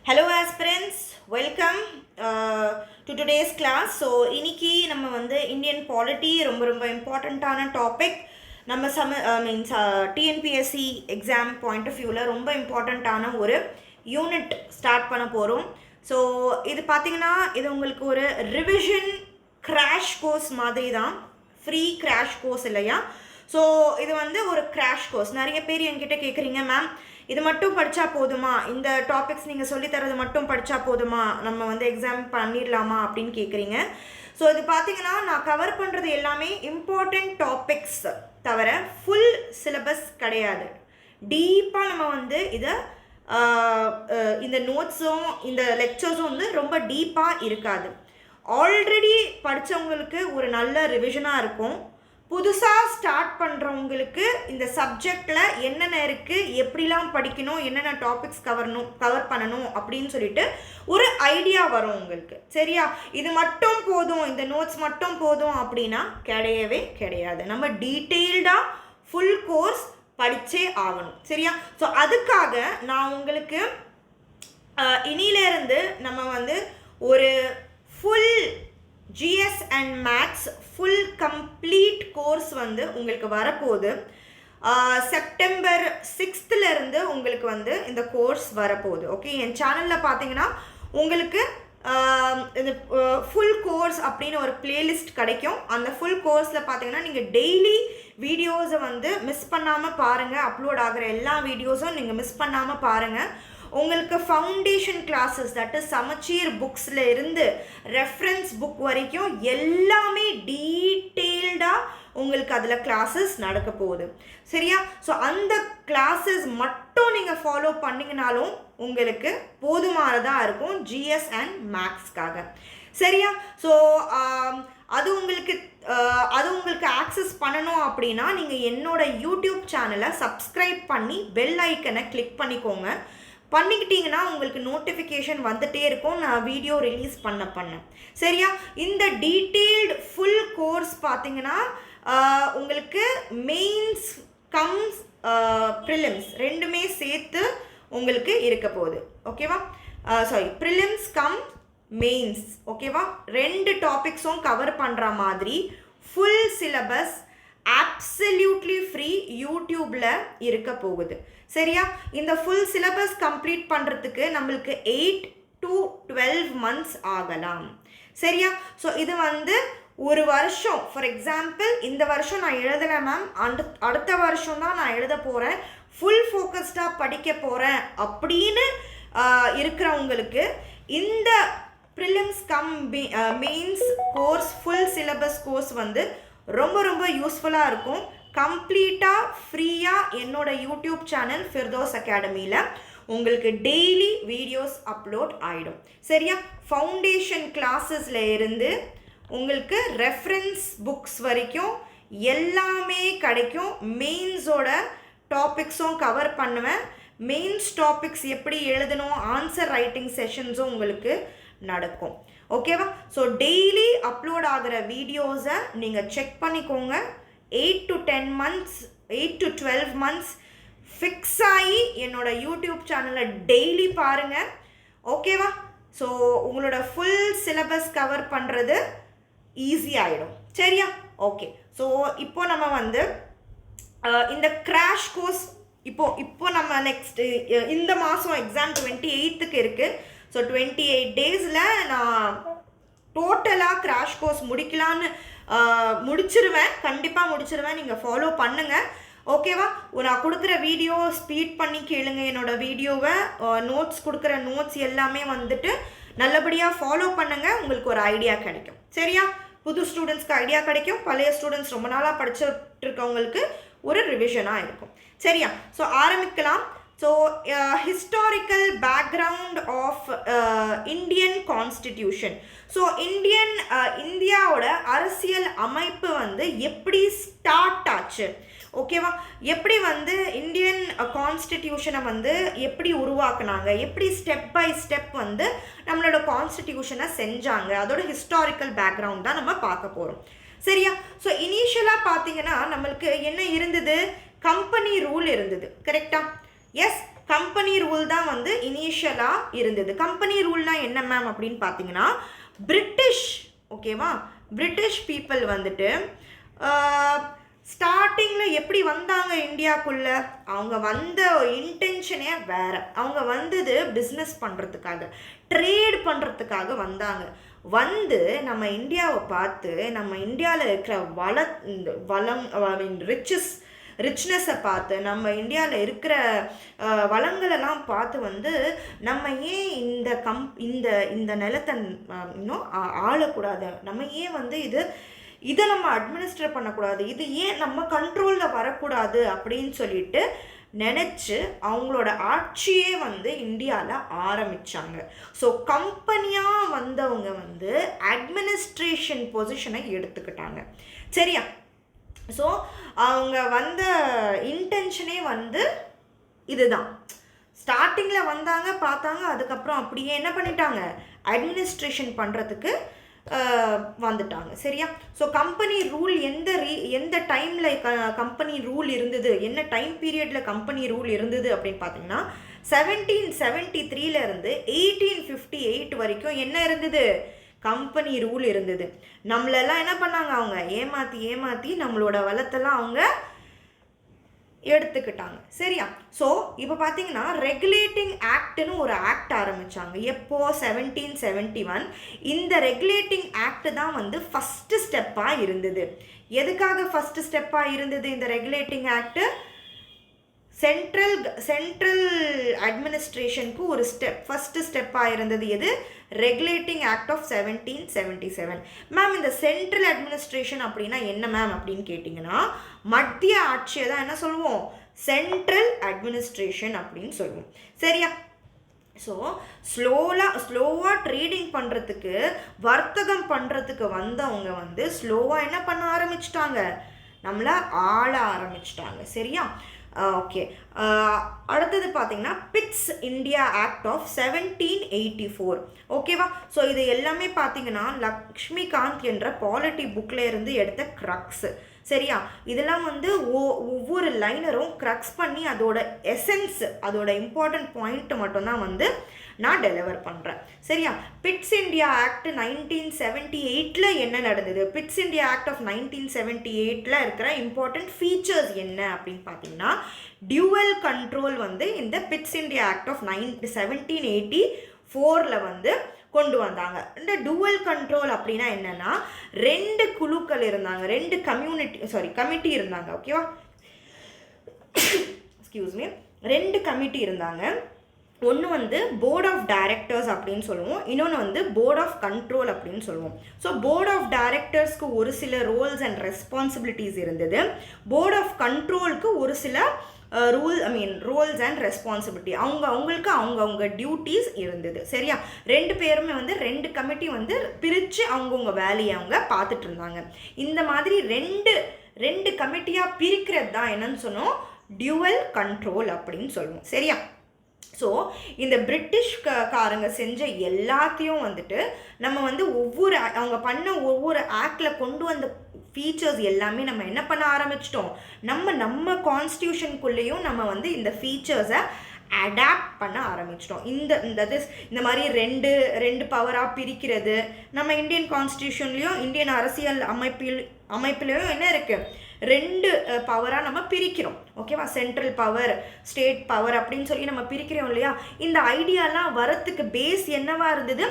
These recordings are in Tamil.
Hello aspirants, welcome to today's class. So இன்னைக்கு நம்ம வந்து இந்தியன் பாலிட்டி ரொம்ப இம்பார்ட்டண்ட்டான டாபிக். நம்ம டிஎன்பிஎஸ்சி எக்ஸாம் பாயிண்ட் ஆஃப் வியூவில் ரொம்ப இம்பார்ட்டண்ட்டான ஒரு யூனிட் ஸ்டார்ட் பண்ண போகிறோம். ஸோ இது பார்த்தீங்கன்னா இது உங்களுக்கு ஒரு ரிவிஷன் கிராஷ் கோர்ஸ் மாதிரி தான், ஃப்ரீ கிராஷ் கோர்ஸ் இல்லையா. ஸோ இது வந்து ஒரு கிராஷ் கோர்ஸ். நிறைய பேர் என்கிட்ட கேட்குறீங்க, மேம் இது மட்டும் படித்தா போதுமா, இந்த டாபிக்ஸ் நீங்கள் சொல்லித்தரது மட்டும் படித்தா போதுமா, நம்ம வந்து எக்ஸாம் பண்ணிடலாமா அப்படின்னு கேட்குறீங்க. ஸோ இது பார்த்தீங்கன்னா நான் கவர் பண்ணுறது எல்லாமே இம்பார்ட்டண்ட் டாபிக்ஸ் தவிர ஃபுல் சிலபஸ் கிடையாது. டீப்பாக நம்ம வந்து இதை இந்த நோட்ஸும் இந்த லெக்சர்ஸும் வந்து ரொம்ப டீப்பாக இருக்காது. ஆல்ரெடி படித்தவங்களுக்கு ஒரு நல்ல ரிவிஷனாக இருக்கும். புதுசாக ஸ்டார்ட் பண்ணுறவங்களுக்கு இந்த சப்ஜெக்டில் என்னென்ன இருக்குது, எப்படிலாம் படிக்கணும், என்னென்ன டாபிக்ஸ் கவர் பண்ணணும் அப்படின்னு சொல்லிட்டு ஒரு ஐடியா வரும் உங்களுக்கு. சரியா? இது மட்டும் போதும், இந்த நோட்ஸ் மட்டும் போதும் அப்படின்னா கிடையவே கிடையாது. நம்ம டீட்டெயில்டாக ஃபுல் கோர்ஸ் படித்தே ஆகணும். சரியா? ஸோ அதுக்காக நான் உங்களுக்கு இனியிலேருந்து நம்ம வந்து ஒரு full GS and Maths full complete course வந்து உங்களுக்கு வரப்போகுது. செப்டம்பர் 6th உங்களுக்கு வந்து இந்த கோர்ஸ் வரப்போகுது. ஓகே, என் சேனலில் பார்த்தீங்கன்னா உங்களுக்கு இந்த ஃபுல் கோர்ஸ் அப்படின்னு ஒரு பிளேலிஸ்ட் கிடைக்கும். அந்த ஃபுல் கோர்ஸில் பார்த்தீங்கன்னா நீங்கள் டெய்லி வீடியோஸை வந்து மிஸ் பண்ணாமல் பாருங்கள். அப்லோட் ஆகிற எல்லா வீடியோஸும் நீங்கள் மிஸ் பண்ணாமல் பாருங்கள். உங்களுக்கு ஃபவுண்டேஷன் கிளாஸஸ், தட் இஸ் சமச்சீர் புக்ஸில் இருந்து ரெஃபரன்ஸ் புக் வரைக்கும் எல்லாமே டீட்டெயில்டாக உங்களுக்கு அதில் கிளாஸஸ் நடக்க போகுது. சரியா? ஸோ அந்த கிளாஸஸ் மட்டும் நீங்கள் ஃபாலோ பண்ணிங்கனாலும் உங்களுக்கு போதுமானதாக இருக்கும் GS and Mathsக்காக. சரியா? ஸோ அது உங்களுக்கு ஆக்சஸ் பண்ணணும் அப்படின்னா நீங்கள் என்னோட யூடியூப் சேனலை சப்ஸ்கிரைப் பண்ணி பெல் ஐக்கனை கிளிக் பண்ணிக்கோங்க. பண்ணிக்கிட்டிங்கன்னா உங்களுக்கு நோட்டிஃபிகேஷன் வந்துகிட்டே இருக்கும் நான் வீடியோ ரிலீஸ் பண்ண. சரியா? இந்த டீட்டெயில்டு ஃபுல் கோர்ஸ் பார்த்தீங்கன்னா உங்களுக்கு மெயின்ஸ் கம்ஸ் ப்ரிலிம்ஸ் ரெண்டுமே சேர்த்து உங்களுக்கு இருக்க போகுது. ஓகேவா? Prelims come mains. ஓகேவா? ரெண்டு டாபிக்ஸும் கவர் பண்ணுற மாதிரி ஃபுல் சிலபஸ் அப்சல்யூட்லி ஃப்ரீ யூடியூப்பில் இருக்க போகுது. சரியா? இந்த ஃபுல் சிலபஸ் கம்ப்ளீட் பண்ணுறதுக்கு நம்மளுக்கு 8 to 12 months ஆகலாம். சரியா? ஸோ இது வந்து ஒரு வருஷம், ஃபார் எக்ஸாம்பிள் இந்த வருஷம் நான் எழுதலை மேம், அடுத்த வருஷம் தான் நான் எழுத போகிறேன், ஃபுல் ஃபோக்கஸ்டாக படிக்க போகிறேன் அப்படின்னு இருக்கிறவங்களுக்கு இந்த prelims come mains course full syllabus course வந்து ரொம்ப யூஸ்ஃபுல்லாக இருக்கும். கம்ப்ளீட்டாக ஃப்ரீயாக என்னோட யூடியூப் சேனல் ஃபிர்தோஸ் அகாடமியில் உங்களுக்கு டெய்லி வீடியோஸ் அப்லோட் ஆகிடும். சரியா? ஃபவுண்டேஷன் கிளாஸஸில் இருந்து உங்களுக்கு ரெஃபரன்ஸ் புக்ஸ் வரைக்கும் எல்லாமே கிடைக்கும். மெயின்ஸோட டாபிக்ஸும் கவர் பண்ணுவேன். மெயின்ஸ் டாபிக்ஸ் எப்படி எழுதணும், ஆன்சர் ரைட்டிங் செஷன்ஸும் உங்களுக்கு நடக்கும். ஓகேவா? ஸோ டெய்லி அப்லோட் ஆகிற வீடியோஸை நீங்கள் செக் பண்ணிக்கோங்க. 8 to 10 months, 8 to 12 months fix ஆகி என்னோட யூடியூப் சேனலை டெய்லி பாருங்கள். ஓகேவா? ஸோ உங்களோட ஃபுல் சிலபஸ் கவர் பண்ணுறது ஈஸி ஆகிடும். சரியா? ஓகே. ஸோ இப்போ நம்ம வந்து இந்த கிராஷ் கோர்ஸ் இப்போ நம்ம நெக்ஸ்ட்டு இந்த மாதம் எக்ஸாம் 28th இருக்குது. ஸோ 28 daysல நான் டோட்டலாக கிராஷ் கோர்ஸ் முடிச்சிருவேன். கண்டிப்பாக முடிச்சிருவேன். நீங்கள் ஃபாலோ பண்ணுங்கள். ஓகேவா? நான் கொடுக்குற வீடியோ ஸ்பீட் பண்ணி கேளுங்க. என்னோடய வீடியோவை நோட்ஸ் கொடுக்குற நோட்ஸ் எல்லாமே வந்துட்டு நல்லபடியாக ஃபாலோ பண்ணுங்கள். உங்களுக்கு ஒரு ஐடியா கிடைக்கும். சரியா? புது ஸ்டூடெண்ட்ஸ்க்கு ஐடியா கிடைக்கும். பழைய ஸ்டூடெண்ட்ஸ் ரொம்ப நாளாக படிச்சுட்டு இருக்கவங்களுக்கு ஒரு ரிவிஷனாக இருக்கும். சரியா? ஸோ ஆரம்பிக்கலாம். So historical background of Indian constitution. So இந்தியாவோட அரசியல் அமைப்பு வந்து எப்படி ஸ்டார்ட் ஆச்சு, ஓகேவா? எப்படி வந்து இந்தியன் கான்ஸ்டிடியூஷனை வந்து எப்படி உருவாக்குனாங்க, எப்படி ஸ்டெப் பை ஸ்டெப் வந்து நம்மளோட கான்ஸ்டிடியூஷனை செஞ்சாங்க, அதோட ஹிஸ்டாரிக்கல் பேக்ரவுண்ட் தான் நம்ம பார்க்க போகிறோம். சரியா? ஸோ இனிஷியலாக பார்த்தீங்கன்னா நம்மளுக்கு என்ன இருந்தது, கம்பெனி ரூல் இருந்தது. கரெக்டாக? எஸ், கம்பெனி ரூல் தான் வந்து இனிஷியலாக இருந்தது. கம்பெனி ரூல்னா என்ன மேம் அப்படின்னு பார்த்தீங்கன்னா, பிரிட்டிஷ் ஓகேவா, பிரிட்டிஷ் பீப்புள் வந்துட்டு ஸ்டார்டிங்கில் எப்படி வந்தாங்க இந்தியாவுக்குள்ளே, அவங்க வந்த இன்டென்ஷனே வேறு. அவங்க வந்தது பிஸ்னஸ் பண்ணுறதுக்காக, ட்ரேட் பண்ணுறதுக்காக வந்தாங்க. வந்து நம்ம இந்தியாவை பார்த்து, நம்ம இந்தியாவில் இருக்கிற வளம் ரிச்னஸை பார்த்து, நம்ம இந்தியாவில் இருக்கிற வளங்களெல்லாம் பார்த்து வந்து நம்ம ஏன் இந்த நிலத்தை இன்னும் ஆளக்கூடாது, நம்ம ஏன் வந்து இதை நம்ம அட்மினிஸ்ட்ரேட் பண்ணக்கூடாது, இது ஏன் நம்ம கண்ட்ரோலில் வரக்கூடாது அப்படின்னு சொல்லிட்டு நினச்சி அவங்களோட ஆட்சியே வந்து இந்தியாவில் ஆரம்பித்தாங்க. ஸோ கம்பெனியாக வந்தவங்க வந்து அட்மினிஸ்ட்ரேஷன் பொசிஷனை எடுத்துக்கிட்டாங்க. சரியா? ஸோ அவங்க வந்த இன்டென்ஷனே வந்து இதுதான். ஸ்டார்டிங்கில் வந்தாங்க, பார்த்தாங்க, அதுக்கப்புறம் அப்படியே என்ன பண்ணிட்டாங்க, அட்மினிஸ்ட்ரேஷன் பண்ணுறதுக்கு வந்துட்டாங்க. சரியா? ஸோ கம்பெனி ரூல் எந்த டைமில் கம்பெனி ரூல் இருந்தது, என்ன டைம் பீரியடில் கம்பெனி ரூல் இருந்தது அப்படின்னு பார்த்தீங்கன்னா 1773 1858 வரைக்கும் என்ன இருந்தது, கம்பெனி ரூல் இருந்தது. நம்மளெல்லாம் என்ன பண்ணாங்க, அவங்க ஏமாற்றி நம்மளோட வளத்தெல்லாம் அவங்க எடுத்துக்கிட்டாங்க. சரியா? ஸோ இப்போ பார்த்தீங்கன்னா ரெகுலேட்டிங் ஆக்ட்னு ஒரு ஆக்ட் ஆரம்பித்தாங்க. எப்போ? 1771. இந்த ரெகுலேட்டிங் ஆக்ட் தான் வந்து ஃபஸ்ட்டு ஸ்டெப்பாக இருந்தது. எதுக்காக ஃபஸ்ட்டு ஸ்டெப்பாக இருந்தது இந்த ரெகுலேட்டிங் ஆக்டு? சென்ட்ரல் அட்மினிஸ்ட்ரேஷனுக்கு ஒரு ஃபஸ்ட்டு ஸ்டெப்பாக இருந்தது. எது? Regulating act of 1777. மேம் இந்த சென்ட்ரல் அட்மினிஸ்ட்ரேஷன் அப்படின்னா என்ன மேம் அப்படின்னு கேட்டிங்கன்னா, மத்திய ஆட்சியை தான் என்ன சொல்லுவோம், சென்ட்ரல் அட்மினிஸ்ட்ரேஷன் அப்படின்னு சொல்லுவோம். சரியா? ஸோ ஸ்லோவாக ட்ரேடிங் பண்ணுறதுக்கு, வர்த்தகம் பண்ணுறதுக்கு வந்தவங்க வந்து ஸ்லோவாக என்ன பண்ண ஆரம்பிச்சிட்டாங்க, நம்மளை ஆள ஆரம்பிச்சிட்டாங்க. சரியா? ஓகே. அடுத்தது பார்த்தீங்கன்னா பிட்ஸ் இந்தியா ஆக்ட் ஆஃப் 1784. ஓகேவா? ஸோ இது எல்லாமே பார்த்தீங்கன்னா லக்ஷ்மிகாந்த் என்ற பாலிட்டி புக்கில் இருந்து எடுத்த க்ரக்ஸு. சரியா? இதெல்லாம் வந்து ஒவ்வொரு லைனரும் க்ரக்ஸ் பண்ணி அதோட எசன்ஸ், அதோட இம்பார்ட்டன்ட் பாயிண்ட் மட்டும்தான் வந்து நான் டெலிவர் பண்ணுறேன். சரியா? பிட்ஸ் இந்தியா ஆக்ட் 1978 என்ன நடந்தது, பிட்ஸ் இந்தியா ஆக்ட் ஆஃப் 1978 இருக்கிற இம்பார்ட்டன்ட் ஃபீச்சர்ஸ் என்ன அப்படின்னு பார்த்தீங்கன்னா, டியூவல் கண்ட்ரோல் வந்து இந்த பிட்ஸ் இந்தியா ஆக்ட் ஆஃப் 1784 வந்து கொண்டு வந்தாங்க. இந்த டுவல் கண்ட்ரோல் அப்படின்னா என்னன்னா, 2 குழுக்கள் இருந்தாங்க, 2 கமிட்டி இருந்தாங்க. ஓகேவா? Excuse me. 2 கமிட்டி இருந்தாங்க. ஒன்று வந்து போர்ட் ஆஃப் டைரக்டர்ஸ் அப்படின்னு சொல்லுவோம், இன்னொன்று வந்து போர்ட் ஆஃப் கண்ட்ரோல் அப்படின்னு சொல்லுவோம். ஸோ போர்ட் ஆஃப் டைரக்டர்ஸ்க்கு ஒரு சில ரோல்ஸ் அண்ட் ரெஸ்பான்சிபிலிட்டிஸ் இருந்தது. போர்ட் ஆஃப் கண்ட்ரோலுக்கு ஒரு சில ரோல்ஸ் அண்ட் ரெஸ்பான்சிபிலிட்டி, அவங்களுக்கு டியூட்டிஸ் இருந்தது. சரியா? 2 பேருமே வந்து 2 கமிட்டி வந்து பிரித்து அவங்கவுங்க வேலையை அவங்க பார்த்துட்டு இருந்தாங்க. இந்த மாதிரி ரெண்டு கமிட்டியாக பிரிக்கிறது தான் என்னன்னு சொன்னோம், டியூவல் கண்ட்ரோல் அப்படின்னு சொல்லுவோம். சரியா? ஸோ இந்த பிரிட்டிஷ்காரங்க செஞ்ச எல்லாத்தையும் வந்துட்டு நம்ம வந்து அவங்க பண்ண ஒவ்வொரு ஆக்டில் கொண்டு வந்த ஃபீச்சர்ஸ் எல்லாமே நம்ம என்ன பண்ண ஆரம்பிச்சிட்டோம், நம்ம கான்ஸ்டியூஷனுக்குள்ளேயும் நம்ம வந்து இந்த ஃபீச்சர்ஸை அடாப்ட் பண்ண ஆரம்பிச்சிட்டோம். இந்த மாதிரி ரெண்டு பவராக பிரிக்கிறது நம்ம இந்தியன் கான்ஸ்டியூஷன்லேயும் இந்தியன் அரசியல் அமைப்பிலையும் என்ன இருக்குது, 2 பவராக நம்ம பிரிக்கிறோம். ஓகேவா? சென்ட்ரல் பவர், ஸ்டேட் பவர் அப்படின்னு சொல்லி நம்ம பிரிக்கிறோம் இல்லையா? இந்த ஐடியாலாம் வரத்துக்கு பேஸ் என்னவா இருந்தது,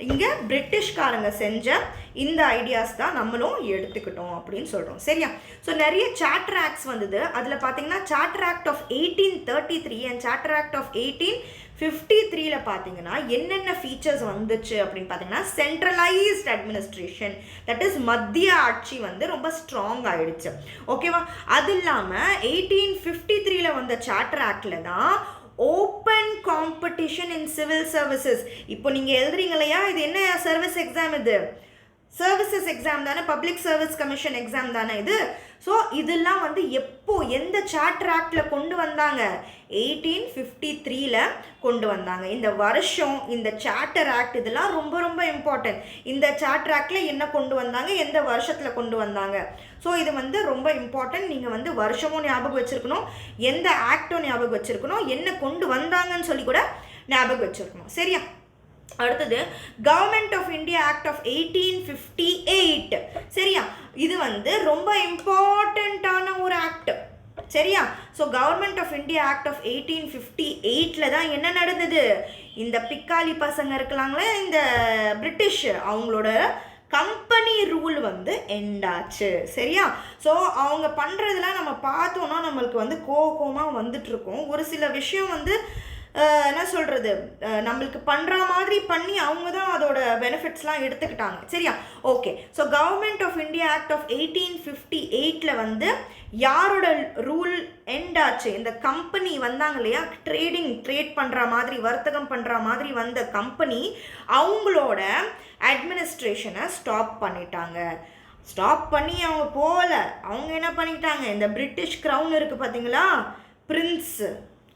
இங்கே பிரிட்டிஷ்காரங்க செஞ்ச இந்த ஐடியாஸ் தான் நம்மளும் எடுத்துக்கிட்டோம் அப்படின்னு சொல்கிறோம். சரியா? ஸோ நிறைய சார்ட்டர் ஆக்ட்ஸ் வந்தது. அதில் பார்த்தீங்கன்னா charter act of 1833 and charter act of 1853 பார்த்தீங்கன்னா என்னென்ன ஃபீச்சர்ஸ் வந்துச்சு அப்படின்னு பார்த்தீங்கன்னா, சென்ட்ரலைஸ்ட் அட்மினிஸ்ட்ரேஷன், தட் இஸ் மத்திய ஆட்சி வந்து ரொம்ப ஸ்ட்ராங் ஆகிடுச்சு. ஓகேவா? அது இல்லாமல் 1853 வந்த சார்ட்டர் ஆக்டில் தான் open competition in civil services. இப்போ நீங்கள் எழுதுறீங்க இல்லையா, இது என்ன சர்வீஸ் எக்ஸாம், இது சர்வீசஸ் எக்ஸாம் தானே, பப்ளிக் சர்வீஸ் கமிஷன் எக்ஸாம் தானே இது. ஸோ இதெல்லாம் வந்து எப்போ எந்த சார்ட்டர் ஆக்டில் கொண்டு வந்தாங்க? 1853ல் கொண்டு வந்தாங்க. இந்த வருஷம், இந்த சார்ட்டர் ஆக்ட் இதெல்லாம் ரொம்ப ரொம்ப இம்பார்ட்டன்ட். இந்த சார்ட்டர் ஆக்டில் என்ன கொண்டு வந்தாங்க, எந்த வருஷத்தில் கொண்டு வந்தாங்க, ஸோ இது வந்து ரொம்ப இம்பார்ட்டன்ட். நீங்கள் வந்து வருஷமும் ஞாபகம் வச்சுருக்கணும், எந்த ஆக்டும் ஞாபகம் வச்சுருக்கணும், என்ன கொண்டு வந்தாங்கன்னு சொல்லி கூட ஞாபகம் வச்சுருக்கணும். சரியா? அடுத்தது government of India act of 1858. சரியா? இது வந்து ரொம்ப இம்பார்ட்டண்ட்டான ஒரு ஆக்ட். சரியா? So government of India act of 1858 தான் என்ன நடந்தது? இந்த பிக்காலி பசங்க இருக்கலாங்களே, இந்த பிரிட்டிஷ், அவங்களோட கம்பெனி ரூல் வந்து எண்ட் ஆச்சு. சரியா? ஸோ அவங்க பண்ணுறதுலாம் நம்ம பார்த்தோன்னா நம்மளுக்கு வந்து கோபமாக வந்துட்டுருக்கோம். ஒரு சில விஷயம் வந்து என்ன சொல்கிறது, நம்மளுக்கு பண்ணுற மாதிரி பண்ணி அவங்க தான் அதோட பெனிஃபிட்ஸ்லாம் எடுத்துக்கிட்டாங்க. சரியா? Okay. So government of India act of 1858 வந்து யாரோட ரூல் எண்ட் ஆச்சு? இந்த கம்பெனி வந்தாங்க இல்லையா, ட்ரேட் பண்ணுற மாதிரி, வர்த்தகம் பண்ணுற மாதிரி வந்த கம்பெனி அவங்களோட அட்மினிஸ்ட்ரேஷனை ஸ்டாப் பண்ணிட்டாங்க. ஸ்டாப் பண்ணி அவங்க போகல, அவங்க என்ன பண்ணிட்டாங்க, இந்த பிரிட்டிஷ் க்ரௌன் இருக்குது பார்த்தீங்களா, பிரின்ஸ்,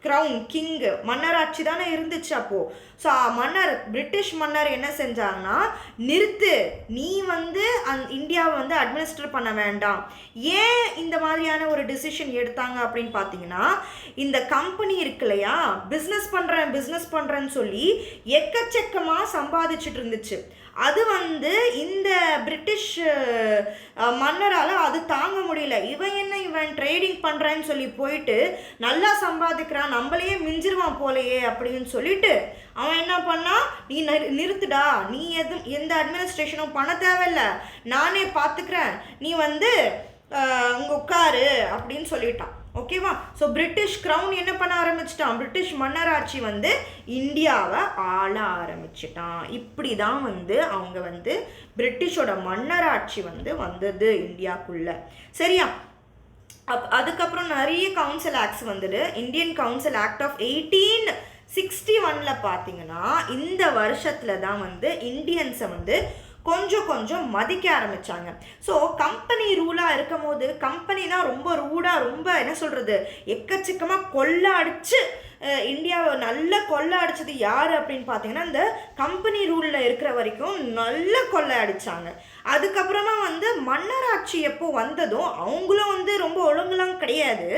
க்ரௌன், கிங்கு, மன்னராட்சி தானே இருந்துச்சு அப்போது. ஸோ பிரிட்டிஷ் மன்னர் என்ன செஞ்சாங்கன்னா, நிறுத்து, நீ வந்து இந்தியாவை வந்து அட்மினிஸ்டர் பண்ண வேண்டாம். ஏன் இந்த மாதிரியான ஒரு டிசிஷன் எடுத்தாங்க அப்படின்னு பார்த்தீங்கன்னா, இந்த கம்பெனி இருக்கு இல்லையா, பிஸ்னஸ் பண்ணுறேன்னு சொல்லி எக்கச்சக்கமாக சம்பாதிச்சுட்டு இருந்துச்சு. அது வந்து இந்த பிரிட்டிஷ் மன்னரால் அது தாங்க முடியல. இவன் ட்ரேடிங் பண்ணுறேன்னு சொல்லி போயிட்டு நல்லா சம்பாதிக்கிறான், நம்மளையே மிஞ்சிருவான் போலையே அப்படின்னு சொல்லிட்டு அவன் என்ன பண்ணா, நீ நிறுத்துடா, நீ எந்த அட்மினிஸ்ட்ரேஷனும் பண்ண தேவையில்ல, நானே பார்த்துக்கிறேன், நீ வந்து உங்க உட்காரு அப்படின்னு சொல்லிட்டான். ஓகேவா? ஸோ பிரிட்டிஷ் க்ரௌன் என்ன பண்ண ஆரம்பிச்சிட்டான், பிரிட்டிஷ் மன்னராட்சி வந்து இந்தியாவை ஆள ஆரம்பிச்சிட்டான். இப்படி தான் வந்து அவங்க வந்து பிரிட்டிஷோட மன்னராட்சி வந்து வந்தது இந்தியாவுக்குள்ள. சரியா? அதுக்கப்புறம் நிறைய கவுன்சில் ஆக்ட்ஸ் வந்துடு. இந்தியன் கவுன்சில் ஆக்ட் ஆஃப் 1861 பார்த்தீங்கன்னா இந்த வருஷத்துல தான் வந்து இந்தியன்ஸை வந்து கொஞ்சம் மதிக்க ஆரம்பித்தாங்க. ஸோ கம்பெனி ரூலாக இருக்கும் போது, கம்பெனி தான் ரொம்ப ரூடாக, ரொம்ப என்ன சொல்கிறது, எக்கச்சக்கமாக கொள்ளை அடித்து இந்தியாவை நல்லா கொள்ளை அடித்தது யார் அப்படின்னு பார்த்தீங்கன்னா, இந்த கம்பெனி ரூலில் இருக்கிற வரைக்கும் நல்லா கொள்ளை அடித்தாங்க. அதுக்கப்புறமா வந்து மன்னராட்சி எப்போ வந்ததும் அவங்களும் வந்து ரொம்ப ஒழுங்குலாம் கிடையாது.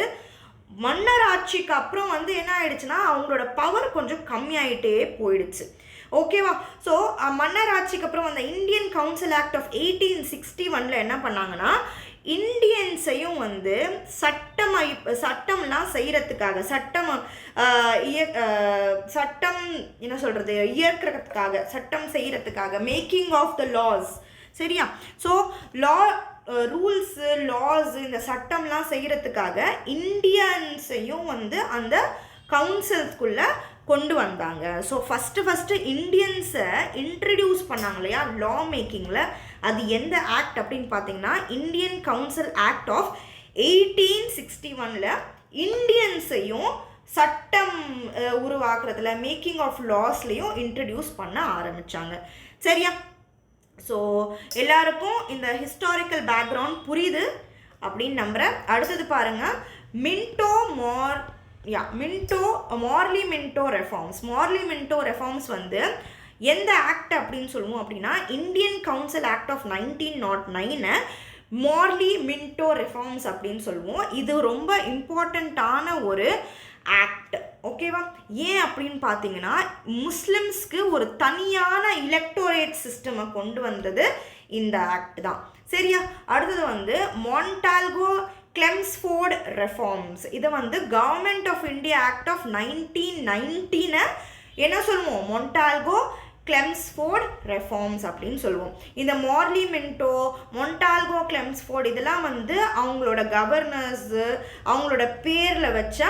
மன்னராட்சிக்கு அப்புறம் வந்து என்ன ஆயிடுச்சுன்னா, அவங்களோட பவர் கொஞ்சம் கம்மியாயிட்டே போயிடுச்சு. ஓகேவா? ஸோ மன்னர் ஆட்சிக்கு அப்புறம் அந்த இந்தியன் கவுன்சில் ஆக்ட் ஆஃப் 1861 என்ன பண்ணாங்கன்னா, இந்தியன்ஸையும் வந்து சட்டம்லாம் செய்கிறதுக்காக, சட்டம் என்ன சொல்கிறது, இயக்கிறதுக்காக, சட்டம் செய்கிறதுக்காக, மேக்கிங் ஆஃப் த லாஸ். சரியா? ஸோ ரூல்ஸு, லாஸ், இந்த சட்டம்லாம் செய்கிறதுக்காக இந்தியன்ஸையும் வந்து அந்த கவுன்சில்ஸ்குள்ளே கொண்டு வந்தாங்க. ஸோ ஃபஸ்ட்டு இந்தியன்ஸை இன்ட்ரடியூஸ் பண்ணாங்க இல்லையா லா மேக்கிங்கில், அது எந்த ஆக்ட் அப்படின்னு பார்த்தீங்கன்னா, இந்தியன் கவுன்சில் ஆக்ட் ஆஃப் 1861 இந்தியன்ஸையும் சட்டம் உருவாக்குறதுல, மேக்கிங் ஆஃப் லாஸ்லையும் இன்ட்ரடியூஸ் பண்ண ஆரம்பித்தாங்க. சரியா? ஸோ எல்லாருக்கும் இந்த ஹிஸ்டாரிக்கல் பேக்ரவுண்ட் புரியுது அப்படின்னு நம்புகிறேன். அடுத்தது பாருங்கள், மார்லி மின்டோ ரெஃபார்ம்ஸ் வந்து எந்த ஆக்ட் அப்படின்னு சொல்லுவோம் அப்படின்னா, Indian council act of 1909 Morley Minto reforms அப்படின்னு சொல்லுவோம். இது ரொம்ப இம்பார்ட்டண்ட்டான ஒரு ஆக்ட். ஓகேவா? ஏன் அப்படின்னு பார்த்தீங்கன்னா, முஸ்லிம்ஸ்க்கு ஒரு தனியான எலக்டோரேட் சிஸ்டமை கொண்டு வந்தது இந்த ஆக்ட் தான். சரியா? அடுத்தது வந்து மான்டால்கோ கிளெம்ஸ்ஃபோர்ட் ரெஃபார்ம்ஸ். இதை வந்து government of India act of 1919 என்ன சொல்லுவோம், மான்டால்கோ கிளெம்ஸ்ஃபோர்ட் ரெஃபார்ம்ஸ் அப்படின்னு சொல்லுவோம். இந்த மான்டால்கோ கிளெம்ஸ்ஃபோர்ட் இதெல்லாம் வந்து அவங்களோட கவர்னர்ஸு அவங்களோட பேரில் வச்ச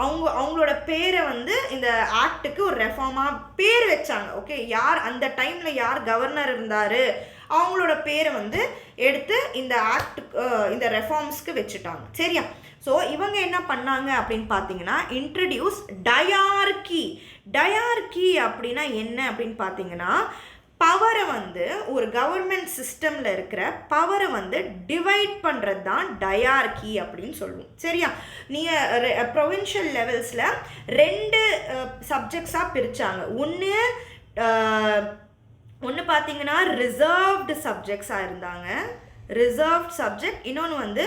அவங்களோட பேரை வந்து இந்த ஆக்டுக்கு ஒரு ரெஃபார்மாக பேர் வச்சாங்க. ஓகே, யார் அந்த டைமில் யார் கவர்னர் இருந்தார் அவங்களோட பேரை வந்து எடுத்து இந்த ஆக்டுக்கு, இந்த ரெஃபார்ம்ஸ்க்கு வச்சுட்டாங்க. சரியா? ஸோ இவங்க என்ன பண்ணாங்க அப்படின்னு பார்த்தீங்கன்னா, இன்ட்ரடியூஸ் டயார்கி அப்படின்னா என்ன அப்படின்னு பார்த்தீங்கன்னா, பவரை வந்து ஒரு கவர்மெண்ட் சிஸ்டமில் இருக்கிற பவரை வந்து டிவைட் பண்ணுறது தான் டயார்கி அப்படின்னு சொல்லுவோம். சரியா? நீங்கள் ப்ரொவின்ஷியல் லெவல்ஸில் 2 சப்ஜெக்ட்ஸாக பிரித்தாங்க. ஒன்று பார்த்தீங்கன்னா ரிசர்வ்டு சப்ஜெக்ட்ஸாக இருந்தாங்க, ரிசர்வ்ட் சப்ஜெக்ட். இன்னொன்று வந்து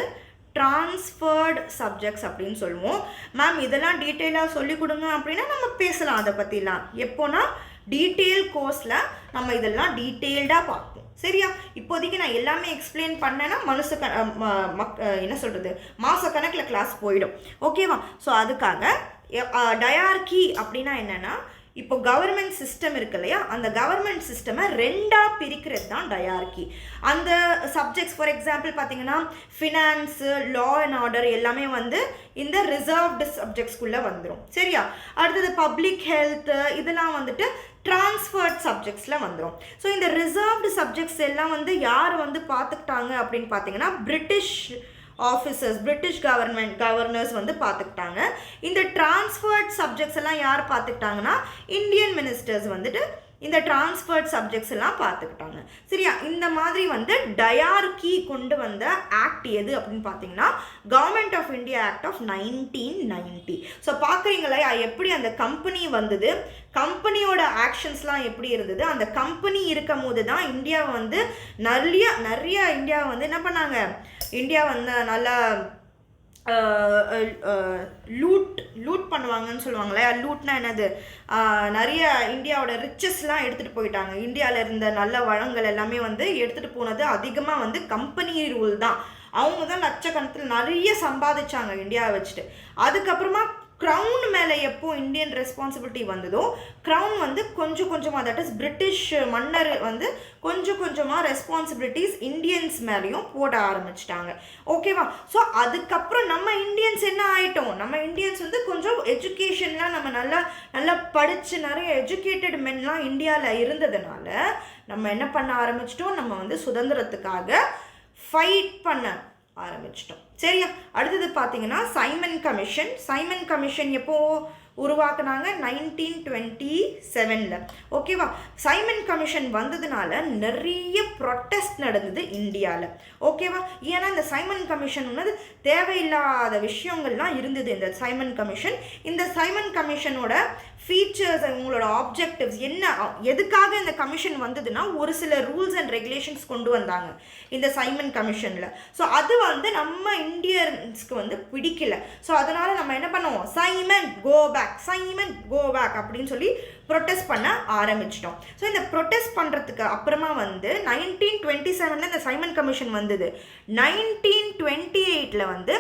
ட்ரான்ஸ்ஃபர்டு சப்ஜெக்ட்ஸ் அப்படின்னு சொல்லுவோம். மேம் இதெல்லாம் டீட்டெயிலாக சொல்லிக் கொடுங்க அப்படின்னா நம்ம பேசலாம் அதை பற்றிலாம். எப்போனா டீட்டெயில் கோர்ஸில் நம்ம இதெல்லாம் டீட்டெயில்டாக பார்ப்போம். சரியா? இப்போதைக்கு நான் எல்லாமே எக்ஸ்பிளைன் பண்ணேன்னா என்ன சொல்கிறது, மாதக்கணக்கில் கிளாஸ் போயிடும். ஓகேவா? ஸோ அதுக்காக டயார்கி அப்படின்னா என்னென்னா, இப்போ கவர்மெண்ட் சிஸ்டம் இருக்கு இல்லையா, அந்த கவர்மெண்ட் சிஸ்டமை 2ஆக பிரிக்கிறது தான் டயார்கி. அந்த சப்ஜெக்ட்ஸ் ஃபார் எக்ஸாம்பிள் பார்த்தீங்கன்னா ஃபினான்ஸு, லா அண்ட் ஆர்டர் எல்லாமே வந்து இந்த ரிசர்வ்டு சப்ஜெக்ட்ஸ்குள்ளே வந்துடும். சரியா? அடுத்தது பப்ளிக் ஹெல்த்து இதெல்லாம் வந்துட்டு ட்ரான்ஸ்ஃபர்ட் சப்ஜெக்ட்ஸில் வந்துடும். ஸோ இந்த ரிசர்வ்டு சப்ஜெக்ட்ஸ் எல்லாம் வந்து யார் வந்து பார்த்துக்கிட்டாங்க அப்படின்னு பார்த்தீங்கன்னா பிரிட்டிஷ் ஆஃபீஸர்ஸ், பிரிட்டிஷ் கவர்னர்ஸ் வந்து பார்த்துக்கிட்டாங்க. இந்த ட்ரான்ஸ்ஃபர்ட் சப்ஜெக்ட்ஸ் எல்லாம் யார் பார்த்துக்கிட்டாங்கன்னா இந்தியன் மினிஸ்டர்ஸ் வந்துட்டு இந்த ட்ரான்ஸ்ஃபர்ட் சப்ஜெக்ட்ஸ் எல்லாம் பார்த்துக்கிட்டாங்க. சரியா? இந்த மாதிரி வந்து டயார்கி கொண்டு வந்த ஆக்ட் எது அப்படின்னு பார்த்தீங்கன்னா government of India act of 1990. So பார்க்குறீங்களா எப்படி அந்த கம்பெனி வந்தது, கம்பெனியோட ஆக்ஷன்ஸ்லாம் எப்படி இருந்தது. அந்த கம்பெனி இருக்கும் போது தான் இந்தியாவை வந்து நிறைய இந்தியாவை வந்து என்ன பண்ணாங்க, இந்தியா வந்து நல்லா லூட் பண்ணுவாங்கன்னு சொல்லுவாங்களே. லூட்னா என்னது, நிறைய இந்தியாவோட ரிச்சஸ்லாம் எடுத்துகிட்டு போயிட்டாங்க. இந்தியாவில் இருந்த நல்ல வளங்கள் எல்லாமே வந்து எடுத்துகிட்டு போனது அதிகமாக வந்து கம்பெனி ரூல் தான். அவங்க தான் லட்சக்கணக்கில் நிறைய சம்பாதிச்சாங்க இந்தியாவை வச்சுட்டு. அதுக்கப்புறமா க்ரௌன் மேலே எப்போ இந்தியன் ரெஸ்பான்சிபிலிட்டி வந்ததோ, க்ரௌன் வந்து கொஞ்சமாக, தட் இஸ் பிரிட்டிஷ் மன்னர் வந்து கொஞ்சமாக ரெஸ்பான்சிபிலிட்டிஸ் இந்தியன்ஸ் மேலேயும் போட ஆரம்பிச்சிட்டாங்க. ஓகேவா? ஸோ அதுக்கப்புறம் நம்ம இந்தியன்ஸ் என்ன ஆகிட்டோம், நம்ம இந்தியன்ஸ் வந்து கொஞ்சம் எஜுகேஷன்லாம் நம்ம நல்லா படித்து நிறைய எஜுகேட்டட் மென்லாம் இந்தியாவில் இருந்ததுனால நம்ம என்ன பண்ண ஆரம்பிச்சிட்டோம், நம்ம வந்து சுதந்திரத்துக்காக ஃபைட் பண்ண ஆரம்பிச்சிட்டோம். சரியா? அடுத்தது பார்த்தீங்கன்னா சைமன் கமிஷன் எப்போ உருவாக்குனாங்க, 1927. ஓகேவா? சைமன் கமிஷன் வந்ததுனால நிறைய ப்ரொட்டஸ்ட் நடந்தது இந்தியாவில். ஓகேவா? ஏன்னா இந்த சைமன் கமிஷன் வந்து தேவையில்லாத விஷயங்கள்லாம் இருந்தது இந்த சைமன் கமிஷன். இந்த சைமன் கமிஷனோட ஃபீச்சர்ஸ், உங்களோட ஆப்ஜெக்டிவ்ஸ் என்ன, எதுக்காக இந்த கமிஷன் வந்ததுன்னா ஒரு சில ரூல்ஸ் அண்ட் ரெகுலேஷன்ஸ் கொண்டு வந்தாங்க இந்த சைமன் கமிஷனில். ஸோ அது வந்து நம்ம இந்தியன்ஸ்க்கு வந்து பிடிக்கல. ஸோ அதனால் நம்ம என்ன பண்ணுவோம், சைமன் கோ பேக் அப்படின்னு சொல்லி ப்ரொட்டஸ்ட் பண்ண ஆரம்பிச்சிட்டோம். ஸோ இந்த ப்ரொட்டஸ்ட் பண்ணுறதுக்கு அப்புறமா வந்து 1927 இந்த சைமன் கமிஷன் வந்தது. 1928 வந்து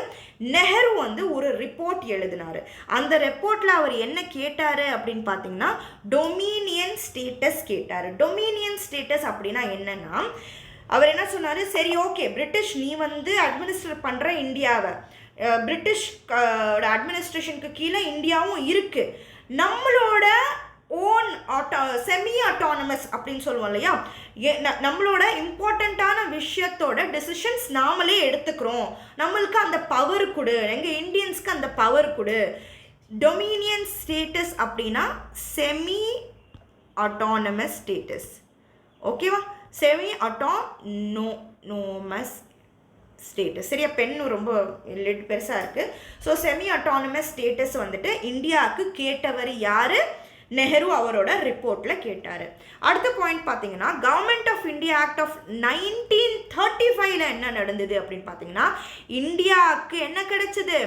நெஹ்ரு வந்து ஒரு ரிப்போர்ட் எழுதினார். அந்த ரிப்போர்ட்டில் அவர் என்ன கேட்டார் அப்படின்னு பார்த்தீங்கன்னா டொமினியன் ஸ்டேட்டஸ் கேட்டார். டொமினியன் ஸ்டேட்டஸ் அப்படின்னா என்னன்னா, அவர் என்ன சொன்னார், சரி ஓகே பிரிட்டிஷ் நீ வந்து அட்மினிஸ்ட்ரேட் பண்ணுற இந்தியாவை, பிரிட்டிஷ் அட்மினிஸ்ட்ரேஷனுக்கு கீழே இந்தியாவும் இருக்குது, நம்மளோட ஓன் செமி அட்டானமஸ் அப்படின்னு சொல்லுவோம் இல்லையா, நம்மளோட இம்பார்ட்டண்ட்டான விஷயத்தோட டெசிஷன்ஸ் நாமளே எடுத்துக்கிறோம், நம்மளுக்கு அந்த பவர் கொடு, எங்கள் இந்தியன்ஸ்க்கு அந்த பவர் கொடு. டொமினியன் ஸ்டேட்டஸ் அப்படின்னா செமி அட்டானமஸ் ஸ்டேட்டஸ். ஓகேவா? Semi autonomous status. சரியா? பெண்ணு ரொம்ப பெருசாக இருக்குது. ஸோ செமி அட்டானமஸ் ஸ்டேட்டஸ் வந்துட்டு இந்தியாவுக்கு கேட்டவர் யார், நெஹ்ரு அவரோட ரிப்போர்ட்டில் கேட்டார். அடுத்த பாயிண்ட் பார்த்தீங்கன்னா government of India act of 1935 என்ன நடந்தது அப்படின்னு பார்த்தீங்கன்னா இந்தியாவுக்கு என்ன கிடைச்சது,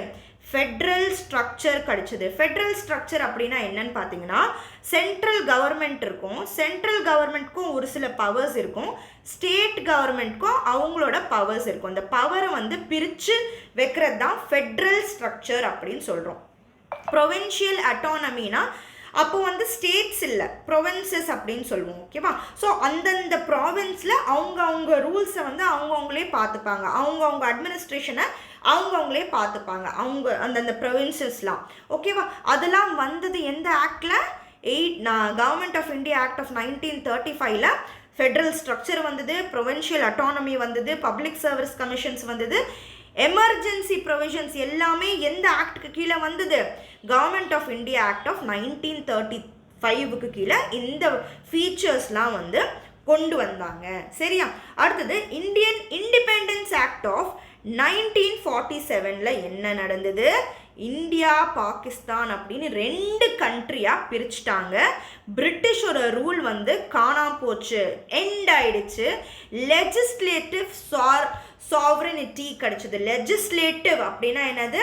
ஃபெட்ரல் ஸ்ட்ரக்சர் கிடைச்சது. ஃபெட்ரல் ஸ்ட்ரக்சர் அப்படின்னா என்னன்னு பார்த்தீங்கன்னா சென்ட்ரல் கவர்மெண்ட் இருக்கும், சென்ட்ரல் கவர்மெண்ட்க்கும் ஒரு சில பவர்ஸ் இருக்கும், ஸ்டேட் கவர்மெண்ட்க்கும் அவங்களோட பவர்ஸ் இருக்கும். அந்த பவரை வந்து பிரித்து வைக்கிறது தான் ஃபெட்ரல் ஸ்ட்ரக்சர் அப்படின்னு சொல்கிறோம். ப்ரொவின்ஷியல் அட்டானமினா அப்போ வந்து ஸ்டேட்ஸ் இல்லை, ப்ரொவின்சஸ் அப்படின்னு சொல்லுவோம். ஓகேவா? ஸோ அந்தந்த ப்ராவின்ஸில் அவங்க ரூல்ஸை வந்து அவங்களே பார்த்துப்பாங்க, அவங்க அட்மினிஸ்ட்ரேஷனை அவங்களே பார்த்துப்பாங்க, அந்தந்த ப்ரொவின்சஸ்லாம். ஓகேவா? அதெல்லாம் வந்தது எந்த ஆக்டில், government of India act of 1935 federal structure வந்தது, ப்ரொவின்ஷியல் அட்டானமி வந்தது, பப்ளிக் சர்வீஸ் கமிஷன்ஸ் வந்தது, எமர்ஜென்சி ப்ரொவிஷன்ஸ் எல்லாமே எந்த ஆக்டுக்கு கீழே வந்தது, government of India act of 1935 கீழே இந்த ஃபீச்சர்ஸ்லாம் வந்து கொண்டு வந்தாங்க. சரியா? அடுத்தது இந்தியன் இண்டிபெண்டன்ஸ் ஆக்ட் ஆஃப் 1947ல் என்ன நடந்தது? இந்தியா பாகிஸ்தான் அப்படின்னு 2 கண்ட்ரியாக பிரிச்சுட்டாங்க. பிரிட்டிஷோட ரூல் வந்து காணாம போச்சு, எண்ட் ஆயிடுச்சு. லெஜிஸ்லேட்டிவ் சாவரனிட்டி கிடைச்சது. லெஜிஸ்லேட்டிவ் அப்படின்னா என்னது?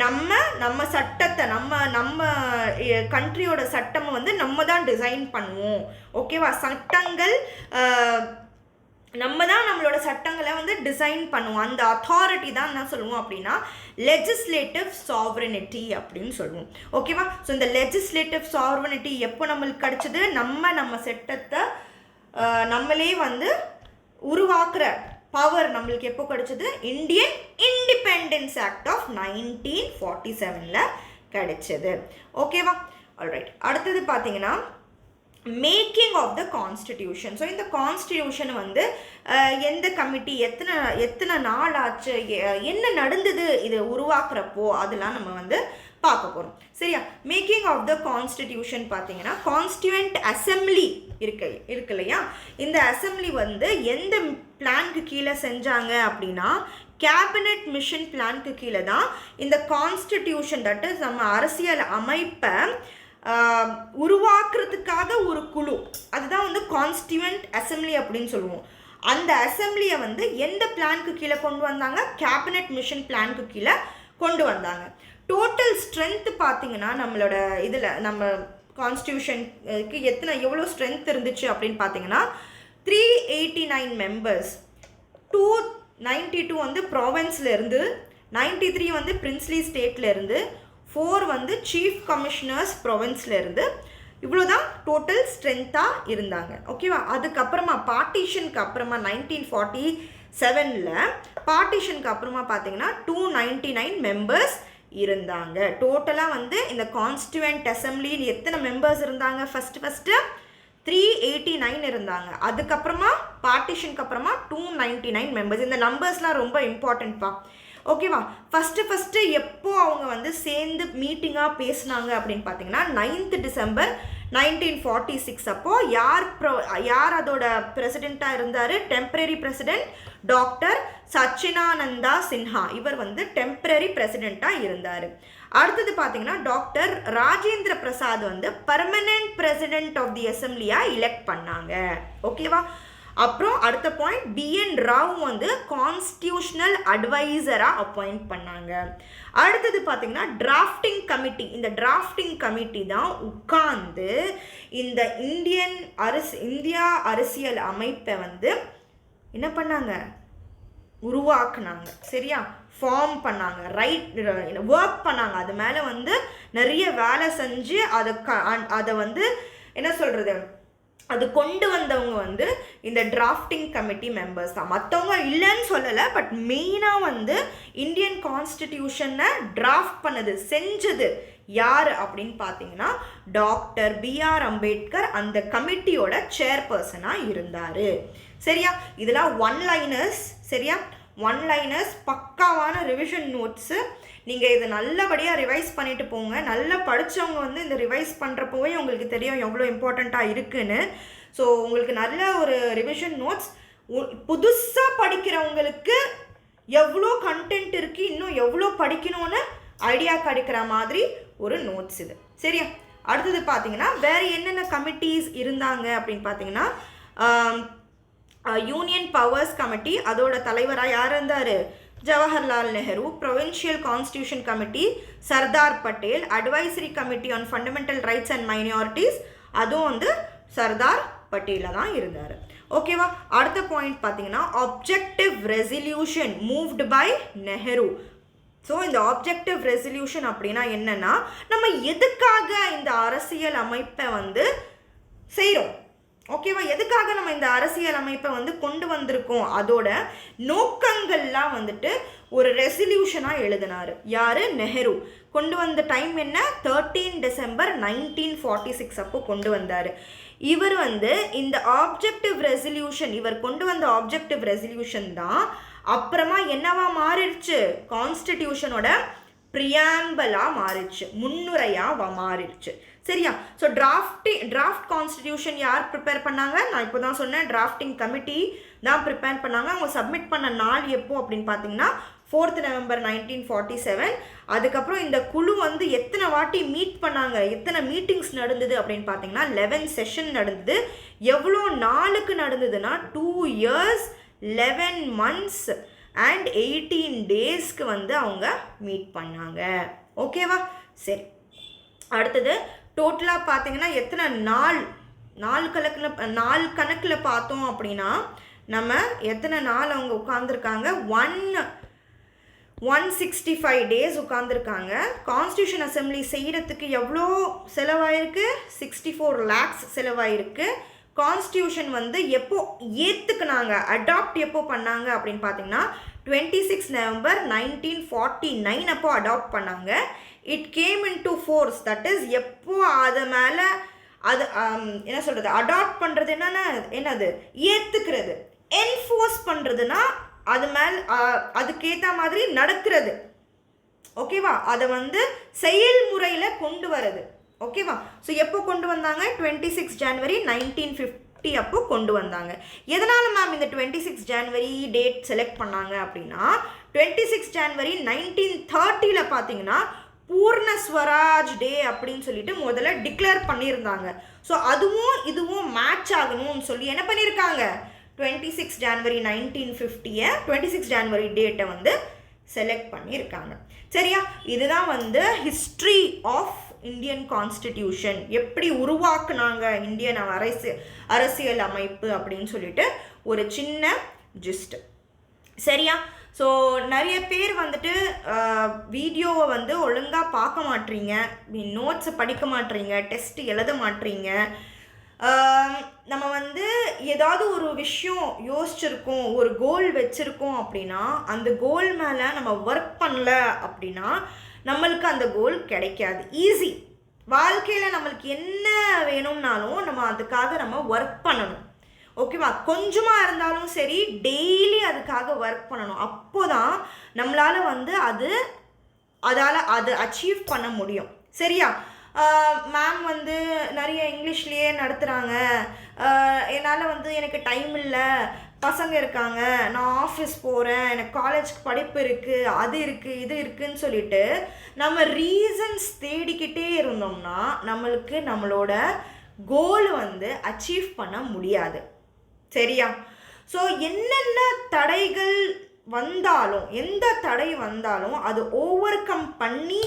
நம்ம சட்டத்தை நம்ம கண்ட்ரியோட சட்டமை வந்து நம்ம தான் டிசைன் பண்ணுவோம். ஓகேவா? சட்டங்கள் நம்ம தான் நம்மளோட சட்டங்களை வந்து டிசைன் பண்ணுவோம். அந்த அத்தாரிட்டி தான் என்ன சொல்லுவோம் அப்படின்னா லெஜிஸ்லேட்டிவ் சாவரனிட்டி அப்படின்னு சொல்லுவோம். ஓகேவா? ஸோ இந்த லெஜிஸ்லேட்டிவ் சாவரனிட்டி எப்போ நம்மளுக்கு கிடைச்சது? நம்ம சட்டத்தை நம்மளே வந்து உருவாக்குற பவர் நம்மளுக்கு எப்போ கிடைச்சது? இந்தியன் இண்டிபெண்டன்ஸ் ஆக்ட் ஆஃப் 1947ல் கிடைச்சது. ஓகேவா? ஆல்ரைட். அடுத்தது பார்த்தீங்கன்னா making of the constitution. So இந்த கான்ஸ்டிடியூஷன் வந்து எந்த கமிட்டி, எத்தனை நாள் ஆச்சு, என்ன நடந்தது இது உருவாக்குறப்போ, அதெல்லாம் நம்ம வந்து பார்க்க போகிறோம். சரியா? மேக்கிங் ஆஃப் த கான்ஸ்டிடியூஷன் பார்த்தீங்கன்னா கான்ஸ்டியூவன்ட் அசம்பிளி இருக்கு இல்லையா? இந்த அசம்பிளி வந்து எந்த பிளான்க்கு கீழே செஞ்சாங்க அப்படின்னா கேபினட் மிஷன் பிளான்க்கு கீழே தான் இந்த கான்ஸ்டிடியூஷன், தட் இஸ் நம்ம அரசியல் அமைப்பை உருவாக்குறதுக்காக ஒரு குழு, அதுதான் வந்து கான்ஸ்டியூவன்ட் அசம்பிளி அப்படின்னு சொல்லுவோம். அந்த அசம்பிளியை வந்து எந்த பிளான்க்கு கீழே கொண்டு வந்தாங்க? கேபினட் மிஷன் பிளான்க்கு கீழே கொண்டு வந்தாங்க. டோட்டல் ஸ்ட்ரென்த் பார்த்தீங்கன்னா நம்மளோட இதில் நம்ம கான்ஸ்டியூஷனுக்கு எவ்வளோ ஸ்ட்ரென்த் இருந்துச்சு அப்படின்னு பார்த்தீங்கன்னா 389 மெம்பர்ஸ். 292 வந்து ப்ராவின்ஸில் இருந்து, 93 வந்து பிரின்ஸ்லி ஸ்டேட்டில் இருந்து, 4 வந்து சீஃப் கமிஷனர்ஸ் ப்ரொவின்ஸில் இருந்து. இவ்வளோ தான் டோட்டல் ஸ்ட்ரென்த்தாக இருந்தாங்க. ஓகேவா? அதுக்கப்புறமா பார்ட்டிஷனுக்கு அப்புறமா 1947ல் பார்ட்டிஷனுக்கு அப்புறமா பார்த்தீங்கன்னா 299 மெம்பர்ஸ் இருந்தாங்க. டோட்டலாக வந்து இந்த கான்ஸ்டியூவன்ட் அசம்பிளியில் எத்தனை மெம்பர்ஸ் இருந்தாங்க? ஃபஸ்ட்டு 389 இருந்தாங்க. அதுக்கப்புறமா பார்ட்டிஷனுக்கு அப்புறமா 299 மெம்பர்ஸ். இந்த நம்பர்ஸ்லாம் ரொம்ப இம்பார்ட்டன்ட்ப்பா. ஓகேவா? ஃபஸ்ட்டு எப்போ அவங்க வந்து சேர்ந்து மீட்டிங்காக பேசினாங்க அப்படின்னு பார்த்தீங்கன்னா 9th டிசம்பர் 1946. அப்போது யார் அதோட பிரசிடெண்ட்டாக இருந்தார்? Temporary president doctor Sachchidananda Sinha. இவர் வந்து டெம்பரரி பிரசிடெண்ட்டாக இருந்தார். அடுத்தது பார்த்தீங்கன்னா டாக்டர் ராஜேந்திர பிரசாத் வந்து பர்மனன்ட் பிரசிடெண்ட் ஆஃப் தி அசம்பிளியாக எலெக்ட் பண்ணாங்க. ஓகேவா? அப்புறம் அடுத்த பாயிண்ட், BN ராவ் வந்து கான்ஸ்டியூஷனல் அட்வைசராக அப்பாயிண்ட் பண்ணாங்க. அடுத்தது பார்த்தீங்கன்னா டிராஃப்டிங் கமிட்டி. இந்த டிராஃப்டிங் கமிட்டி தான் உட்கார்ந்து இந்த இந்தியா அரசியல் அமைப்பை வந்து என்ன பண்ணாங்க? உருவாக்குனாங்க. சரியா? ஃபார்ம் பண்ணாங்க, ஒர்க் பண்ணாங்க. அது மேலே வந்து நிறைய வேலை செஞ்சு அதை வந்து என்ன சொல்கிறது, அது கொண்டு வந்தவங்க வந்து இந்த டிராஃப்டிங் கமிட்டி மெம்பர்ஸ் தான். மற்றவங்க இல்லைன்னு சொல்லலை, பட் மெயினாக வந்து இந்தியன் கான்ஸ்டிடியூஷனை டிராஃப்ட் பண்ணது, செஞ்சது யார் அப்படின்னு பார்த்தீங்கன்னா டாக்டர் BR அம்பேத்கர் அந்த கமிட்டியோட சேர்பர்சனாக இருந்தார். சரியா? இதெல்லாம் ஒன்லைனர்ஸ். சரியா? ஒன்லைனர்ஸ், பக்காவான ரிவிஷன் நோட்ஸு. நீங்கள் இதை நல்லபடியாக ரிவைஸ் பண்ணிட்டு போங்க. நல்லா படித்தவங்க வந்து இந்த ரிவைஸ் பண்ணுறப்போவே உங்களுக்கு தெரியும் எவ்வளோ இம்பார்ட்டண்ட்டாக இருக்குன்னு. ஸோ உங்களுக்கு நல்ல ஒரு ரிவிஷன் நோட்ஸ். புதுசாக படிக்கிறவங்களுக்கு எவ்வளோ கண்டென்ட் இருக்குது, இன்னும் எவ்வளோ படிக்கணும்னு ஐடியா கிடைக்கிற மாதிரி ஒரு நோட்ஸ் இது. சரியா? அடுத்தது பார்த்தீங்கன்னா வேறு என்னென்ன கமிட்டிஸ் இருந்தாங்க அப்படின்னு பார்த்தீங்கன்னா யூனியன் பவர்ஸ் கமிட்டி, அதோட தலைவராக யார் இருந்தார்? Jawaharlal Nehru. Provincial constitution committee Sardar Patel. Advisory committee on fundamental rights and minorities, அதுவும் வந்து சர்தார் பட்டேலில் தான் இருந்தார். ஓகேவா? அடுத்த பாயிண்ட் பார்த்தீங்கன்னா objective resolution moved by Nehru. So இந்த ஆப்ஜெக்டிவ் ரெசல்யூஷன் அப்படின்னா என்னென்னா, நம்ம எதுக்காக இந்த அரசியல் அமைப்பை வந்து செய்கிறோம்? ஓகேவா? எதுக்காக நம்ம இந்த அரசியல் அமைப்பை வந்து கொண்டு வந்திருக்கோம், அதோட நோக்கங்கள்லாம் வந்துட்டு ஒரு ரெசல்யூஷனாக எழுதினார். யார்? நெஹ்ரு. கொண்டு வந்த டைம் என்ன? 13 டிசம்பர் 1946 அப்போ கொண்டு வந்தார். இவர் வந்து இந்த ஆப்ஜெக்டிவ் ரெசல்யூஷன், இவர் கொண்டு வந்த ஆப்ஜெக்டிவ் ரெசல்யூஷன் தான் அப்புறமா என்னவா மாறிடுச்சு? கான்ஸ்டிடியூஷனோட ப்ரியாம்பலாக மாறிடுச்சு, முன்னுரையாக மாறிடுச்சு. சரியா? ஸோ டிராஃப்ட் கான்ஸ்டிடியூஷன் யார் ப்ரிப்பேர் பண்ணாங்க? நான் இப்போ தான் சொன்னேன், டிராஃப்டிங் கமிட்டி தான் ப்ரிப்பேர் பண்ணாங்க. அவங்க சப்மிட் பண்ண நாள் எப்போ அப்படின்னு பார்த்தீங்கன்னா 4th November 1947. அதுக்கப்புறம் இந்த குழு வந்து எத்தனை வாட்டி மீட் பண்ணாங்க, எத்தனை மீட்டிங்ஸ் நடந்தது அப்படின்னு பார்த்தீங்கன்னா 11 செஷன் நடந்தது. எவ்வளோ நாளுக்கு நடந்ததுன்னா 2 years 11 months and 18 daysக்கு வந்து அவங்க மீட் பண்ணாங்க. ஓகேவா? சரி, அடுத்தது டோட்டலாக பார்த்தீங்கன்னா எத்தனை நாள் கணக்கில் பார்த்தோம் அப்படின்னா நம்ம எத்தனை நாள் அவங்க உட்காந்துருக்காங்க? 165 days உட்காந்துருக்காங்க. கான்ஸ்டியூஷன் அசம்பிளி செய்கிறதுக்கு எவ்வளோ செலவாயிருக்கு? 64 lakhs செலவாயிருக்கு. கான்ஸ்டியூஷன் வந்து எப்போ ஏற்றுக்குனாங்க, அடாப்ட் எப்போ பண்ணாங்க அப்படின்னு பார்த்தீங்கன்னா 26 November 1949 அப்போ அடாப்ட் பண்ணாங்க. It came in to force, that is எப்போ அது மேலே அது என்ன சொல்கிறது, அடாப்ட் பண்ணுறது என்னது ஏற்றுக்கிறது, என்ஃபோர்ஸ் பண்ணுறதுனா அது மேல் அதுக்கேற்ற மாதிரி நடக்கிறது. ஓகேவா? அதை வந்து செயல்முறையில் கொண்டு வரது. ஓகேவா? ஸோ எப்போ கொண்டு வந்தாங்க? 26 January 1950 அப்போ கொண்டு வந்தாங்க. எதனால் மேம் இந்த 26 January டேட் செலக்ட் பண்ணாங்க அப்படின்னா 26 January 1930 பார்த்தீங்கன்னா பூர்ண ஸ்வராஜ் டே அப்படின்னு சொல்லிட்டு முதல்ல டிக்ளேர் பண்ணியிருந்தாங்க. ஸோ அதுவும் இதுவும் மேட்ச் ஆகணும்னு சொல்லி என்ன பண்ணியிருக்காங்க? 26 January 1950 26 January டேட்டை வந்து செலக்ட் பண்ணியிருக்காங்க. சரியா? இதுதான் வந்து ஹிஸ்ட்ரி ஆஃப் இந்தியன் கான்ஸ்டிடியூஷன், எப்படி உருவாக்குனாங்க இந்தியன் அரசியல் அமைப்பு அப்படின்னு சொல்லிட்டு ஒரு சின்ன ஜிஸ்ட். சரியா? ஸோ நிறைய பேர் வந்துட்டு வீடியோவை வந்து ஒழுங்காக பார்க்க மாட்டீங்க, நோட்ஸை படிக்க மாட்டீங்க, டெஸ்ட் எழுத மாட்டீங்க. நம்ம வந்து ஏதாவது ஒரு விஷயம் யோசிச்சிருக்கோம், ஒரு கோல் வச்சுருக்கோம் அப்படின்னா அந்த கோல் மேலே நம்ம ஒர்க் பண்ணல அப்படின்னா நம்மளுக்கு அந்த கோல் கிடைக்காது. ஈஸி வாழ்க்கையில் நம்மளுக்கு என்ன வேணும்னாலும் நம்ம அதுக்காக நம்ம ஒர்க் பண்ணணும். ஓகேவா? கொஞ்சமாக இருந்தாலும் சரி டெய்லி அதுக்காக ஒர்க் பண்ணணும். அப்போ தான் நம்மளால் வந்து அதை அச்சீவ் பண்ண முடியும். சரியா? மேம் வந்து நிறைய இங்கிலீஷ்லேயே நடத்துகிறாங்க, என்னால் வந்து எனக்கு டைம் இல்லை, பசங்க இருக்காங்க, நான் ஆஃபீஸ் போகிறேன், எனக்கு காலேஜ்க்கு படிப்பு இருக்குது, அது இருக்குது, இது இருக்குதுன்னு சொல்லிட்டு நம்ம ரீசன்ஸ் தேடிக்கிட்டே இருந்தோம்னா நம்மளுக்கு நம்மளோட கோல் வந்து அச்சீவ் பண்ண முடியாது. சரியா? ஸோ என்னென்ன தடைகள் வந்தாலும், எந்த தடை வந்தாலும் அது ஓவர் கம் பண்ணி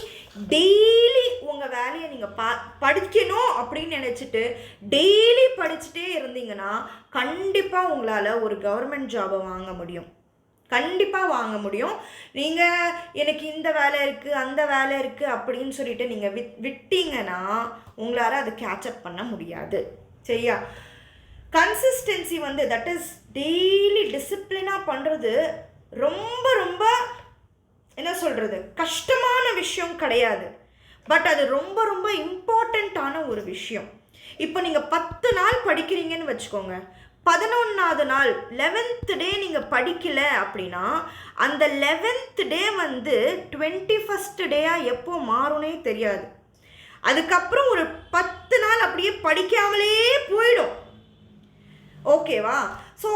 டெய்லி உங்கள் வேலையை நீங்கள் படிக்கணும் அப்படின்னு நினச்சிட்டு டெய்லி படிச்சுட்டே இருந்தீங்கன்னா கண்டிப்பாக உங்களால் ஒரு கவர்மெண்ட் ஜாபை வாங்க முடியும். கண்டிப்பாக வாங்க முடியும். நீங்கள் எனக்கு இந்த வேலை இருக்குது, அந்த வேலை இருக்குது அப்படின்னு சொல்லிட்டு நீங்கள் விட்டீங்கன்னா உங்களால் அதை கேட்சப் பண்ண முடியாது. சரியா? கன்சிஸ்டன்சி வந்து தட் இஸ் டெய்லி டிசிப்ளினாக பண்ணுறது ரொம்ப ரொம்ப என்ன சொல்கிறது, கஷ்டமான விஷயம் கிடையாது. பட் அது ரொம்ப ரொம்ப இம்பார்ட்டண்ட்டான ஒரு விஷயம். இப்போ நீங்கள் 10 நாள் படிக்கிறீங்கன்னு வச்சுக்கோங்க, 11வது நாள் 11th day நீங்கள் படிக்கலை அப்படின்னா அந்த 11th day வந்து 21st டேயாக எப்போ மாறும்னே தெரியாது. அதுக்கப்புறம் ஒரு 10 நாள் அப்படியே படிக்காமலே போயிடும். ஓகேவா? ஸோ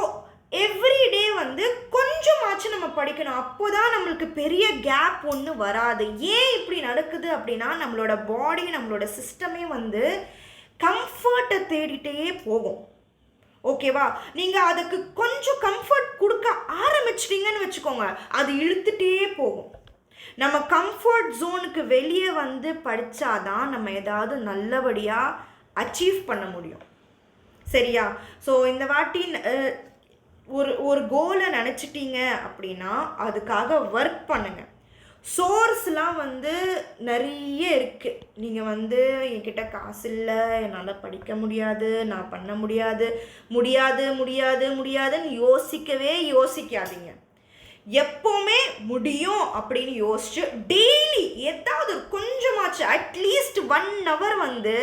எவ்ரிடே வந்து கொஞ்சமாச்சும் நம்ம படிக்கணும். அப்போ தான் நம்மளுக்கு பெரிய கேப் ஒன்று வராது. ஏன் இப்படி நடக்குது அப்படின்னா நம்மளோட பாடி, நம்மளோட சிஸ்டமே வந்து கம்ஃபர்ட்டை தேடிட்டே போகும். ஓகேவா? நீங்கள் அதுக்கு கொஞ்சம் கம்ஃபர்ட் கொடுக்க ஆரம்பிச்சிட்டிங்கன்னு வச்சுக்கோங்க, அது இழுத்துட்டே போகும். நம்ம கம்ஃபர்ட் ஜோனுக்கு வெளியே வந்து படித்தாதான் நம்ம ஏதாவது நல்லபடியாக அச்சீவ் பண்ண முடியும். சரியா? ஸோ இந்த வாட்டி ஒரு கோலை நினச்சிட்டிங்க அப்படின்னா அதுக்காக ஒர்க் பண்ணுங்கள். சோர்ஸ்லாம் வந்து நிறைய இருக்குது. நீங்கள் வந்து என்கிட்ட காசு இல்லை, என்னால் படிக்க முடியாது, நான் பண்ண முடியாதுன்னு யோசிக்காதீங்க. எப்போவுமே முடியும் அப்படின்னு யோசிச்சு டெய்லி ஏதாவது கொஞ்சமாச்சு அட்லீஸ்ட் 1 hour வந்து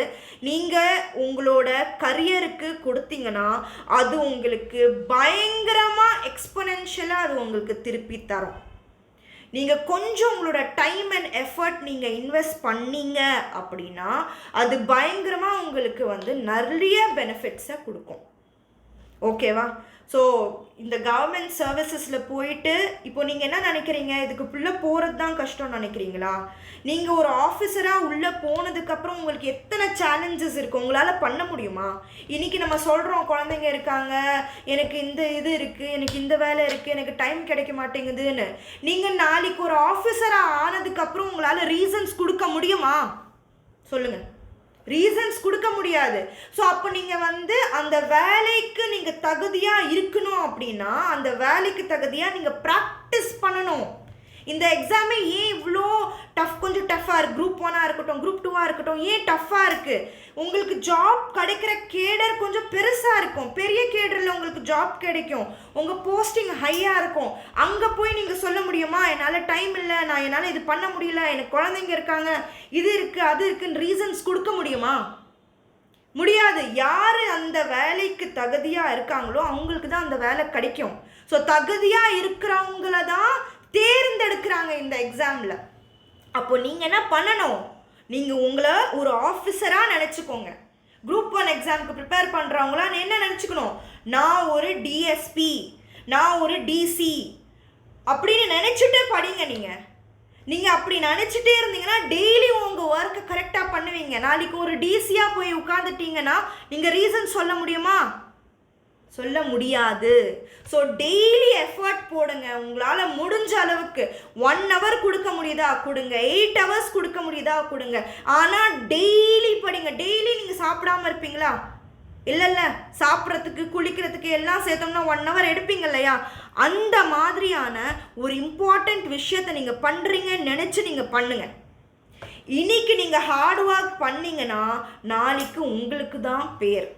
நீங்கள் உங்களோட கரியருக்கு கொடுத்தீங்கன்னா அது உங்களுக்கு பயங்கரமாக எக்ஸ்பொனென்ஷியலாக அது உங்களுக்கு திருப்பி தரும். நீங்கள் கொஞ்சம் உங்களோட டைம் அண்ட் எஃபர்ட் நீங்கள் இன்வெஸ்ட் பண்ணீங்க அப்படின்னா அது பயங்கரமாக உங்களுக்கு வந்து நிறைய பெனிஃபிட்ஸை கொடுக்கும். ஓகேவா? ஸோ இந்த கவர்மெண்ட் சர்வீசஸில் போயிட்டு இப்போ நீங்கள் என்ன நினைக்கிறீங்க, இதுக்கு உள்ளே போகிறது தான் கஷ்டம்னு நினைக்கிறீங்களா? நீங்கள் ஒரு ஆஃபீஸராக உள்ளே போனதுக்கப்புறம் உங்களுக்கு எத்தனை சேலஞ்சஸ் இருக்குது, உங்களால் பண்ண முடியுமா? இன்றைக்கி நம்ம சொல்கிறோம் குழந்தைங்க இருக்காங்க, எனக்கு இந்த இது இருக்குது, எனக்கு இந்த வேலை இருக்குது, எனக்கு டைம் கிடைக்க மாட்டேங்குதுன்னு. நீங்கள் நாளைக்கு ஒரு ஆஃபீஸராக ஆனதுக்கப்புறம் உங்களால் ரீசன்ஸ் கொடுக்க முடியுமா? சொல்லுங்கள். ரீசன்ஸ் கொடுக்க முடியாது. ஸோ அப்போ நீங்கள் வந்து அந்த வேலைக்கு நீங்கள் தகுதியாக இருக்கணும் அப்படின்னா அந்த வேலைக்கு தகுதியாக நீங்கள் ப்ராக்டிஸ் பண்ணணும். இந்த எக்ஸாமே ஏன் இவ்வளோ கொஞ்சம் டஃப்பாக இருக்குது, குரூப் 1ஆக இருக்கட்டும், குரூப் 2ஆக இருக்கட்டும், ஏன் டஃப்பாக இருக்குது? உங்களுக்கு ஜாப் கிடைக்கிற கேடர் கொஞ்சம் பெருசாக இருக்கும், பெரிய கேடரில் உங்களுக்கு ஜாப் கிடைக்கும், உங்கள் போஸ்டிங் ஹையாக இருக்கும். அங்கே போய் நீங்கள் சொல்ல முடியுமா, என்னால் டைம் இல்லை, என்னால் இது பண்ண முடியல, எனக்கு குழந்தைங்க இருக்காங்க, இது இருக்குது அது இருக்குன்னு ரீசன்ஸ் கொடுக்க முடியுமா? முடியாது. யார் அந்த வேலைக்கு தகுதியாக இருக்காங்களோ அவங்களுக்கு தான் அந்த வேலை கிடைக்கும். ஸோ தகுதியாக இருக்கிறவங்கள தான் தேர்ந்தெடுக்கிறாங்க இந்த எக்ஸாமில். அப்போ நீங்கள் என்ன பண்ணணும், நீங்கள் உங்களை ஒரு ஆஃபீஸராக நினச்சிக்கோங்க. குரூப் 1 எக்ஸாமுக்கு ப்ரிப்பேர் பண்ணுறவங்களாம் என்ன நினச்சிக்கணும், நான் ஒரு டிஎஸ்பி, நான் ஒரு டிசி அப்படின்னு நினச்சிட்டு படிங்க. நீங்கள் அப்படி நினச்சிட்டே இருந்தீங்கன்னா டெய்லி உங்கள் ஒர்க்கை கரெக்டாக பண்ணுவீங்க. நாளைக்கு ஒரு டிசியாக போய் உட்காந்துட்டீங்கன்னா நீங்கள் ரீசன் சொல்ல முடியுமா? சொல்ல முடியாது. ஸோ டெய்லி எஃபர்ட் போடுங்க. உங்களால் முடிஞ்ச அளவுக்கு 1 hour கொடுக்க முடியுதா கொடுங்க, 8 hours கொடுக்க முடியுதா கொடுங்க. ஆனால் டெய்லி படிங்க. டெய்லி நீங்கள் சாப்பிடாமல் இருப்பீங்களா? இல்லை, சாப்பிட்றதுக்கு குளிக்கிறதுக்கு எல்லாம் சேர்த்தோம்னா 1 hour எடுப்பீங்க இல்லையா? அந்த மாதிரியான ஒரு இம்பார்ட்டண்ட் விஷயத்தை நீங்கள் பண்ணுறீங்கன்னு நினச்சி நீங்கள் பண்ணுங்கள். இன்னைக்கு நீங்கள் ஹார்ட் ஒர்க் பண்ணிங்கன்னா நாளைக்கு உங்களுக்கு தான் பேர்,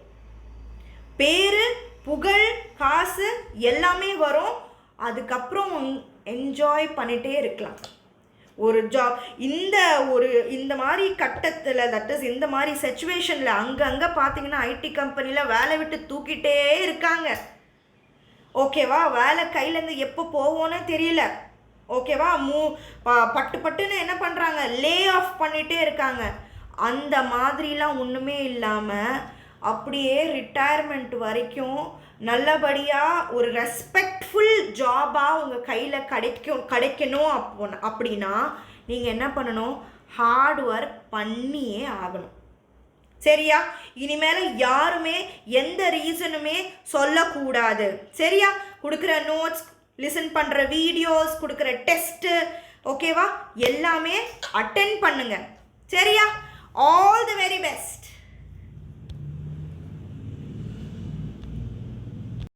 புகழ், காசு எல்லாமே வரும். அதுக்கப்புறம் என்ஜாய் பண்ணிகிட்டே இருக்கலாம். ஒரு ஜாப் இந்த மாதிரி கட்டத்தில், தட் இஸ் இந்த மாதிரி சிச்சுவேஷனில் அங்கங்கே பார்த்தீங்கன்னா ஐடி கம்பெனியில் வேலை விட்டு தூக்கிட்டே இருக்காங்க. ஓகேவா? வேலை கையிலேருந்து எப்போ போவோன்னே தெரியல. ஓகேவா? பட்டுன்னு என்ன பண்ணுறாங்க, லே ஆஃப் பண்ணிகிட்டே இருக்காங்க. அந்த மாதிரிலாம் ஒன்றுமே இல்லாமல் அப்படியே ரிட்டையர்மெண்ட் வரைக்கும் நல்லபடியாக ஒரு ரெஸ்பெக்ட்ஃபுல் ஜாபாக உங்கள் கையில் கிடைக்கணும் அப்படின்னா நீங்கள் என்ன பண்ணணும், ஹார்ட் ஒர்க் பண்ணியே ஆகணும். சரியா? இனிமேல் யாருமே எந்த ரீசனுமே சொல்லக்கூடாது. சரியா? கொடுக்குற நோட்ஸ், லிசன் பண்ணுற வீடியோஸ், கொடுக்குற டெஸ்ட்டு, ஓகேவா, எல்லாமே அட்டென்ட் பண்ணுங்க. சரியா? All the very best.